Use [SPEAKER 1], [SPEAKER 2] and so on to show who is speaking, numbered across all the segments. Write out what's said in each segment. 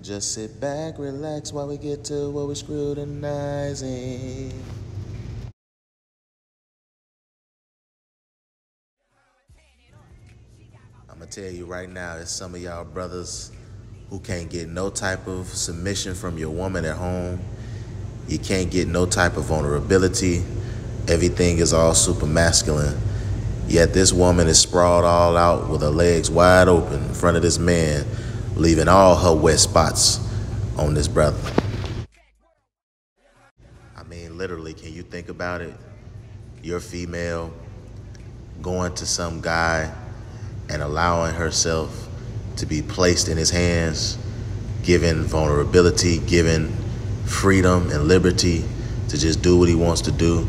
[SPEAKER 1] Just sit back, relax while we get to what we're scrutinizing. I'm gonna tell you right now, there's some of y'all brothers who can't get no type of submission from your woman at home. You can't get no type of vulnerability. Everything is all super masculine. Yet this woman is sprawled all out with her legs wide open in front of this man, leaving all her wet spots on this brother. I mean, literally, can you think about it? You're female going to some guy and allowing herself to be placed in his hands, given vulnerability, given freedom and liberty to just do what he wants to do.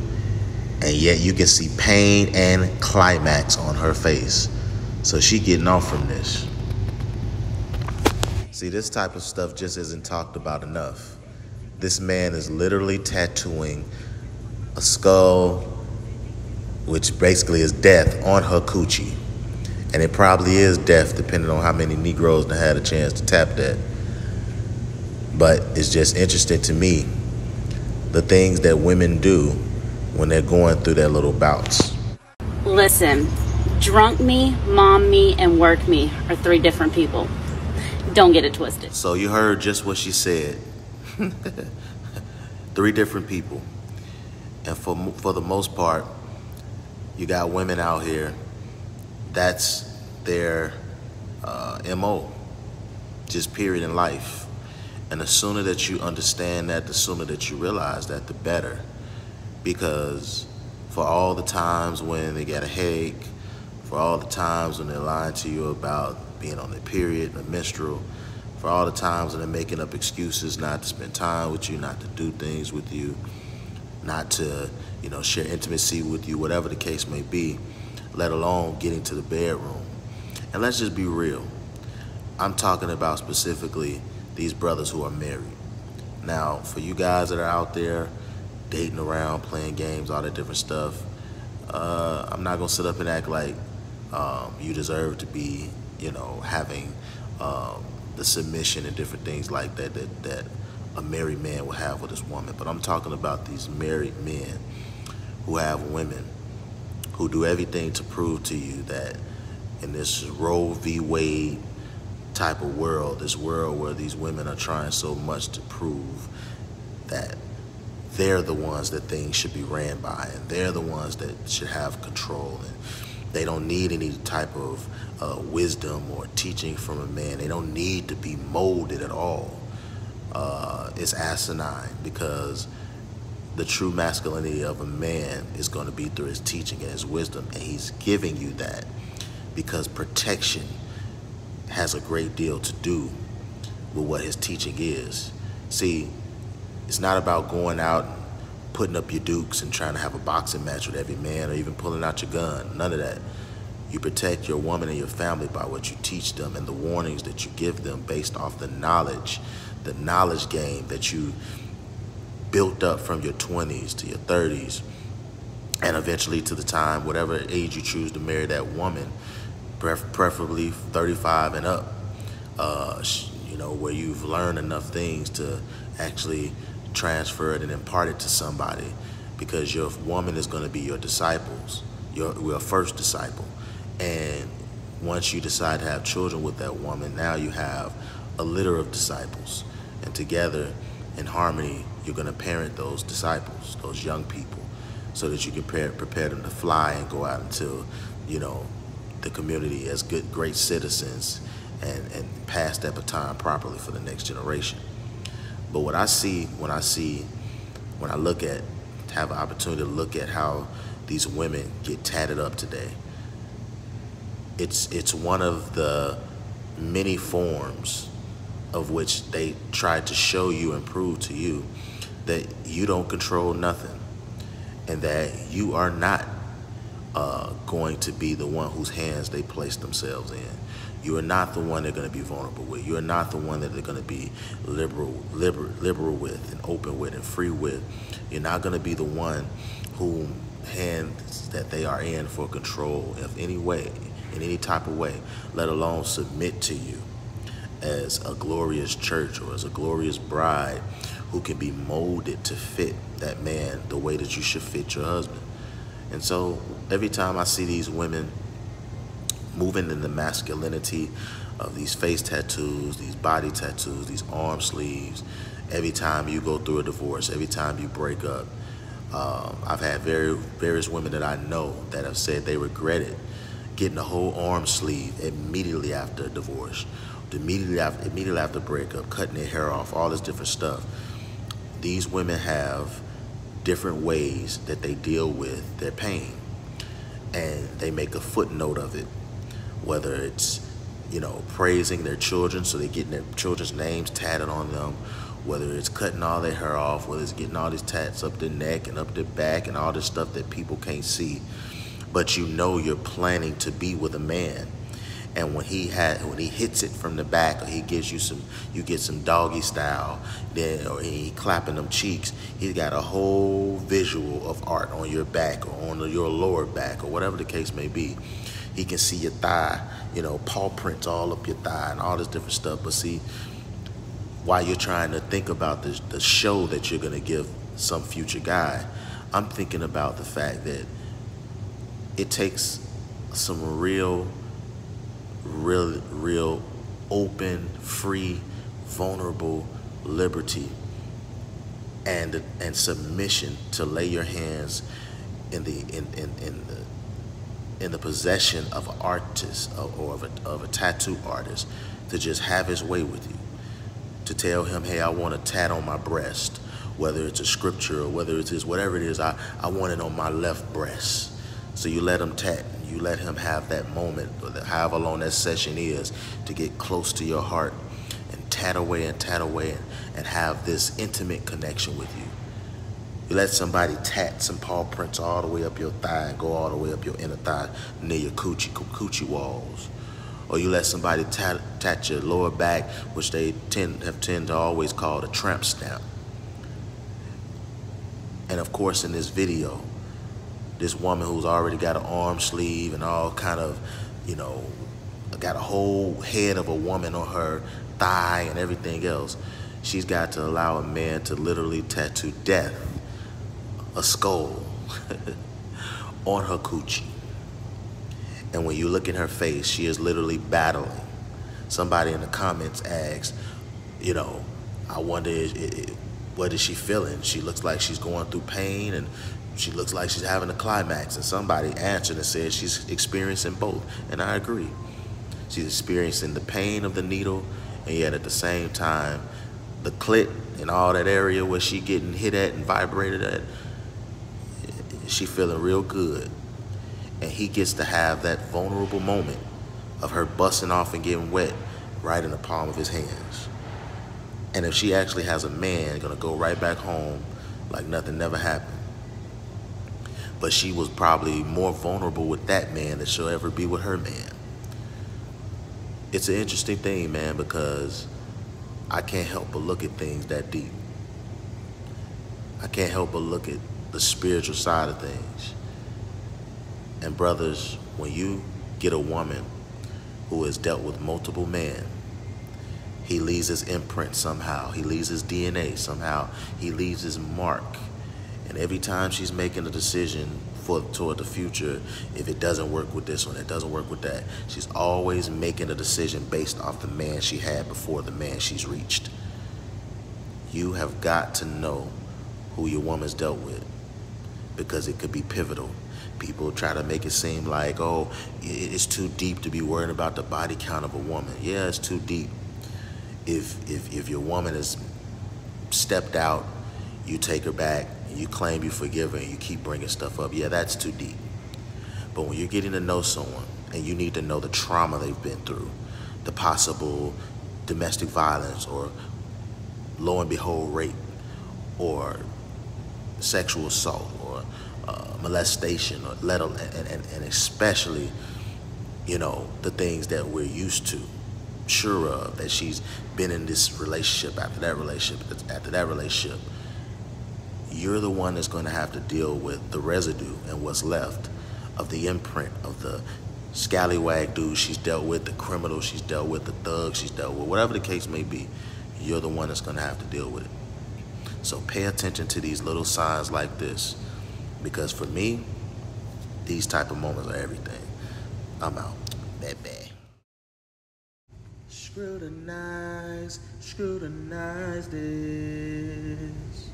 [SPEAKER 1] And yet you can see pain and climax on her face. So she getting off from this. See, this type of stuff just isn't talked about enough. This man is literally tattooing a skull, which basically is death, on her coochie. And it probably is death, depending on how many Negroes that had a chance to tap that. But it's just interesting to me, the things that women do when they're going through their little bouts.
[SPEAKER 2] Listen, drunk me, mom me, and work me are three different people. Don't get it twisted.
[SPEAKER 1] So you heard just what she said. Three different people. And for the most part, you got women out here, that's their MO, just period in life. And the sooner that you understand that, the sooner that you realize that, the better. Because for all the times when they get a headache, for all the times when they're lying to you about being on their period, a menstrual, for all the times when they're making up excuses not to spend time with you, not to do things with you, not to, share intimacy with you, whatever the case may be, let alone getting to the bedroom. And let's just be real. I'm talking about specifically these brothers who are married. Now, for you guys that are out there dating around, playing games, all that different stuff, I'm not gonna sit up and act like you deserve to be, having the submission and different things like that a married man will have with his woman. But I'm talking about these married men who have women who do everything to prove to you that in this Roe v. Wade type of world, this world where these women are trying so much to prove that they're the ones that things should be ran by, and they're the ones that should have control, and they don't need any type of wisdom or teaching from a man. They don't need to be molded at all. It's asinine, because the true masculinity of a man is going to be through his teaching and his wisdom, and he's giving you that because protection has a great deal to do with what his teaching is. See, it's not about going out and putting up your dukes and trying to have a boxing match with every man, or even pulling out your gun. None of that. You protect your woman and your family by what you teach them and the warnings that you give them based off the knowledge game that you built up from your 20s to your 30s, and eventually to the time, whatever age you choose to marry that woman, preferably 35 and up, where you've learned enough things to actually transfer it and impart it to somebody, because your woman is going to be your disciples, your first disciple. And once you decide to have children with that woman, now you have a litter of disciples, and together in harmony, you're going to parent those disciples, those young people, so that you can prepare them to fly and go out into, the community as great citizens, and pass that baton properly for the next generation. But what I see when I look at, have an opportunity to look at how these women get tatted up today, it's one of the many forms of which they try to show you and prove to you that you don't control nothing, and that you are not going to be the one whose hands they place themselves in. You are not the one they're going to be vulnerable with. You are not the one that they're going to be liberal with and open with and free with. You're not going to be the one whom hands that they are in for control of any way, in any type of way, let alone submit to you. as a glorious church or as a glorious bride who can be molded to fit that man the way that you should fit your husband. And so every time I see these women moving in the masculinity of these face tattoos, these body tattoos, these arm sleeves, every time you go through a divorce, every time you break up, I've had various women that I know that have said they regretted getting a whole arm sleeve immediately after a divorce, immediately after breakup, cutting their hair off, all this different stuff. These women have different ways that they deal with their pain, and they make a footnote of it, whether it's, you know, praising their children, so they're getting their children's names tatted on them, whether it's cutting all their hair off, whether it's getting all these tats up their neck and up their back and all this stuff that people can't see. But you know you're planning to be with a man, and when he hits it from the back, or he gives you you get some doggy style, then, or he clapping them cheeks, he's got a whole visual of art on your back or on your lower back or whatever the case may be. He can see your thigh, you know, paw prints all up your thigh and all this different stuff. But see, while you're trying to think about the show that you're gonna give some future guy, I'm thinking about the fact that it takes some real open, free, vulnerable liberty and submission to lay your hands in the possession of an artist or of a tattoo artist, to just have his way with you, to tell him, hey, I want a tat on my breast, whether it's a scripture or whether it's whatever it is, I want it on my left breast. So you let him tat, you let him have that moment, or however long that session is, to get close to your heart and tat away and have this intimate connection with you. You let somebody tat some paw prints all the way up your thigh and go all the way up your inner thigh near your coochie walls. Or you let somebody tat your lower back, which they tend to always call a tramp stamp. And of course, in this video, this woman who's already got an arm sleeve and all kind of, you know, got a whole head of a woman on her thigh and everything else, she's got to allow a man to literally tattoo death, a skull, on her coochie. And when you look in her face, she is literally battling. Somebody in the comments asked, you know, I wonder, what is she feeling? She looks like she's going through pain, and she looks like she's having a climax. And somebody answered and said she's experiencing both. And I agree. She's experiencing the pain of the needle, and yet at the same time, the clit and all that area where she getting hit at and vibrated at, she feeling real good. And he gets to have that vulnerable moment of her busting off and getting wet right in the palm of his hands. And if she actually has a man, gonna go right back home like nothing never happened. But she was probably more vulnerable with that man than she'll ever be with her man. It's an interesting thing, man, because I can't help but look at things that deep. I can't help but look at the spiritual side of things. And brothers, when you get a woman who has dealt with multiple men, he leaves his imprint somehow. He leaves his DNA somehow. He leaves his mark. And every time she's making a decision toward the future, if it doesn't work with this one, it doesn't work with that, she's always making a decision based off the man she had before the man she's reached. You have got to know who your woman's dealt with, because it could be pivotal. People try to make it seem like, oh, it's too deep to be worried about the body count of a woman. Yeah, it's too deep. If your woman has stepped out, you take her back, and you claim you forgive her, and you keep bringing stuff up, yeah, that's too deep. But when you're getting to know someone, and you need to know the trauma they've been through, the possible domestic violence, or lo and behold, rape, or sexual assault, or molestation, or and especially, you know, the things that we're used to, sure of, that she's been in this relationship after that relationship, you're the one that's going to have to deal with the residue and what's left of the imprint of the scallywag dude she's dealt with, the criminal she's dealt with, the thug she's dealt with, whatever the case may be, you're the one that's gonna have to deal with it. So pay attention to these little signs like this, because for me, these type of moments are everything. I'm out. Baby. Scrutinize, scrutinize this.